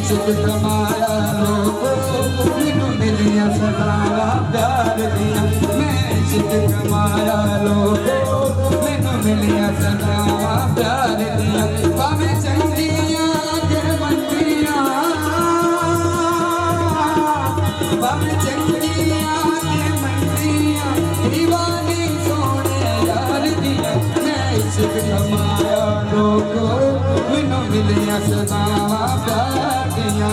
इश्क कमाया लोगो मैनू मिलिया सदावा प्यार दिया मैं इश्क कमाया लोगो मैनू मिलिया सदावा प्यार दिया भावे चंगियां के मंदियां भावे चंगियां के मंदियां दीवानी सोने यार दिया मैं इश्क कमाया लोगो मैनू मिलिया सदावा प्यार दिया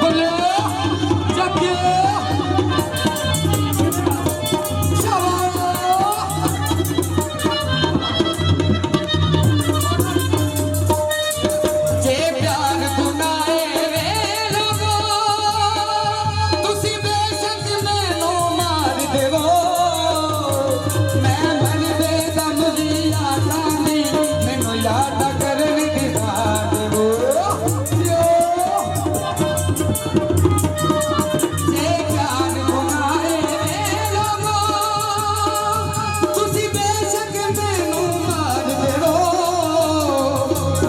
बोलो जगे जे प्यार बुनाए वे लोगो तुसी बेशक मैनू मार देवो मैं मन दे दम दी आजादी मैनू याद करन दिखा देवो जे प्यार बुनाए वे लोगो तुसी बेशक मैनू मार देवो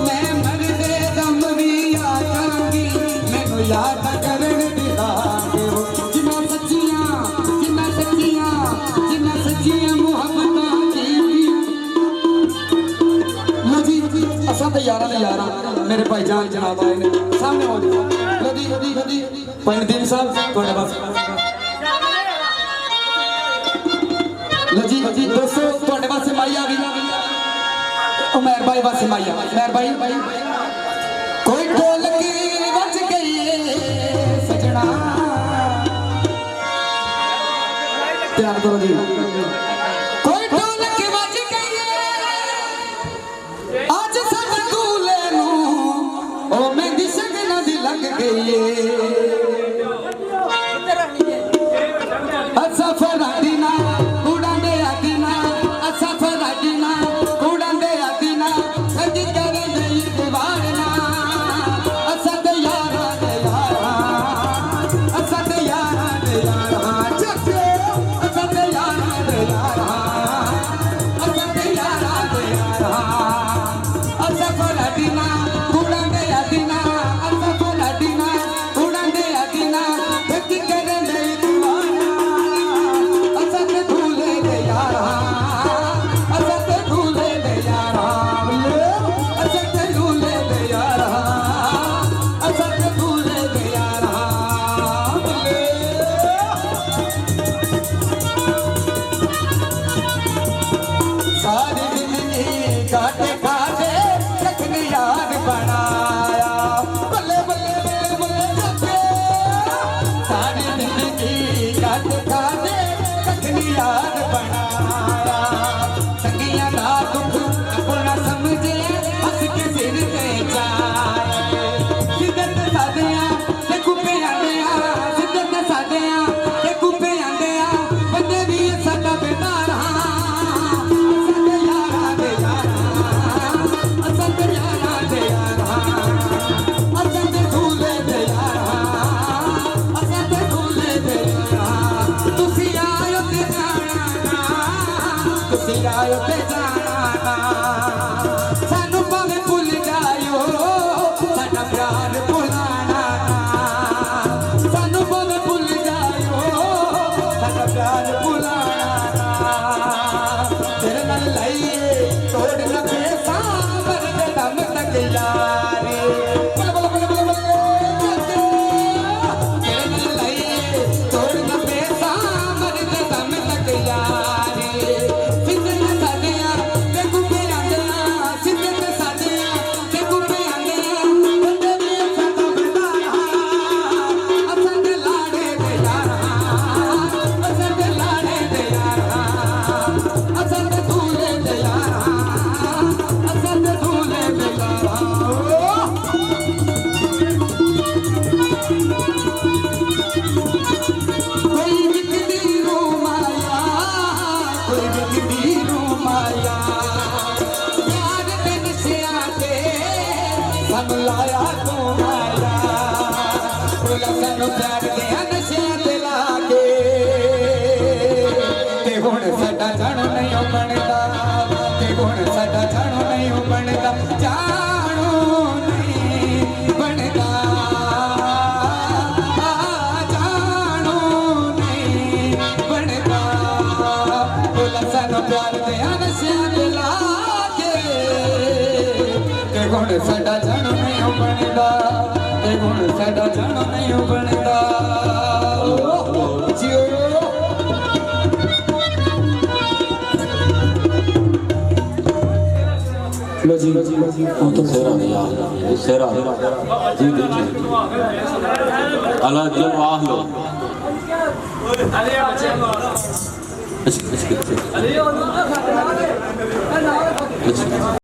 मैं मर दे दम भी आजादी मैनू याद करन दिखा देवो जिन्ना सच्चियां मुहब्बतां कीतियां जी असा तो यारा ने यारा मेरे भाईजान जनाब आए ने सामने हो जाओ लदी भाई नदीम साहब थोड़े बस लजी दोस्तों थोड़े पासे माई आ गई उमर भाई पासे माई आ उमर भाई कोई ढोलकी बज गई सजना तैयार करो जी कोई ढोलकी बज गई आज सब दूल्हे नू ओ मेहंदी शगना दी लग गई अच्छा फराडीना उड़ांदे आदीना अच्छा फराडीना उड़ांदे आदीना सजी करे नहीं दीवारना अच्छा ते यारा अच्छा ते यारा चचे अच्छा ते यारा अच्छा ते यारा अच्छा फराडीना उड़ांदे आदीना अच्छा फराडीना उड़ांदे आदीना सजी करे नहीं दीवारना अच्छा ते भूले दे यारा अच्छा ते भूले दे यारा अच्छा ते भूले दे यारा अच्छा ते भूले दे यारा सारी जिंदगी काटे काटे रखने यार बनाया बल्ले बल्ले बल्ले बल्ले जगे सारी जिंदगी काटे काटे रखने यार बनाया संगिया दा दुख अपना समझे हंस के सिर ते जाए सिद्धत सादियां ते कुपे आंदियां सिद्धत सादियां ते कुपे आंदियां बंदे भी साडा बेदार साडे यारा दे यारा साडे यारा दे यारा साडे भूले दे यारा साडे भूले दे यारा तुसी आयो ते जाना ना तुसी आयो ते जाना ना सानू भावे भुल जायो साडा प्यार भुलाना ना सानू भावे भुल जायो साडा प्यार भुलाना ना तेरे नाल लाइए तोड़ ना पैसा मर दे दम तक यारे बल बल बल बल बल तेरे नाल लाइए तोड़ ना पैसा मर दे दम तक यारे सिद्धत सादियां ते कुपे आंदियां सिद्धत सादियां ते कुपे आंदियां बंदे भी साडा बेदारा असां दे लाड़े दे यारा असां दे लाड़े दे यारा असां दे दूल्हे दे यारा असां दे दूल्हे दे यारा कोई विकदी रूमाया कोई विकदी रूमाया यार दे नशियां ते सानू लाया तू माया बोला सानू प्यार दे नशियां ते ला के ते हुण साडा जानो नहीं बनदा ते हुण साडा जानो नहीं बनदा जानो नहीं बनदा प्यार दिया नशियां दे लाके ते गुण साडा जन नहीं बनदा ते गुण साडा जन नहीं बनदा जियो लो जी वो तो सेरा यार सेरा जी देखिए अल्लाह जब आह लो